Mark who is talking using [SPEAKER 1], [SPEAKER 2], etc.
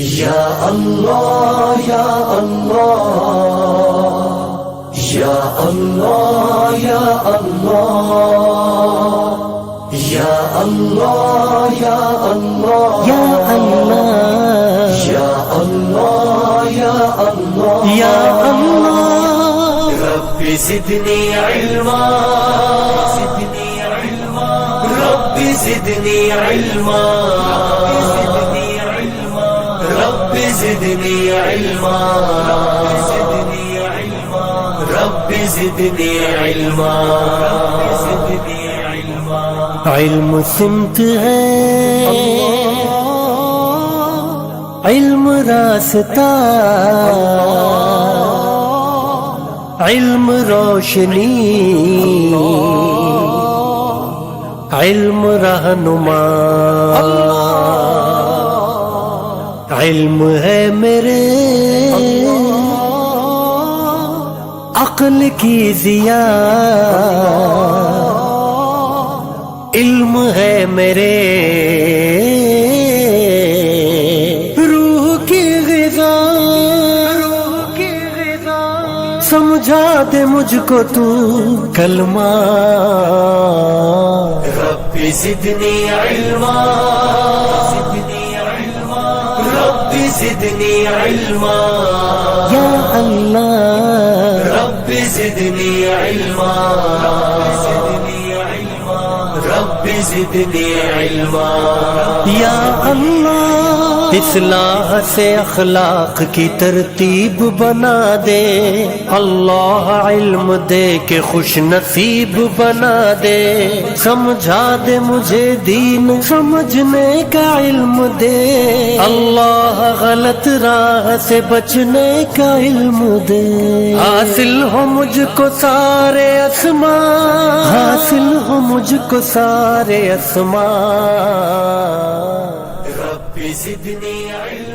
[SPEAKER 1] یا اللہ یا اللہ یا اللہ یا اللہ یا اللہ یا اللہ
[SPEAKER 2] یا اللہ
[SPEAKER 1] یا اللہ یا اللہ
[SPEAKER 2] یا اللہ
[SPEAKER 1] رب زدنی علما رب زدنی علما رب زدنی علما رب زدنی علما
[SPEAKER 2] علم سمت ہے علم راستہ علم روشنی علم رہنما علم ہے میرے عقل کی ضیا علم ہے میرے روح کی غذا سمجھا دے مجھ کو تو کلمہ
[SPEAKER 1] رب زدنی علما رب زدنی علما
[SPEAKER 2] یا اللہ
[SPEAKER 1] رب زدنی علما رب زدنی علما
[SPEAKER 2] یا اللہ اصلاح سے اخلاق کی ترتیب بنا دے اللہ علم دے کے خوش نصیب بنا دے سمجھا دے مجھے دین سمجھنے کا علم دے اللہ غلط راہ سے بچنے کا علم دے حاصل ہو مجھ کو سارے اسماء حاصل ہو مجھ کو سارے اسماء
[SPEAKER 1] رب زدنی علما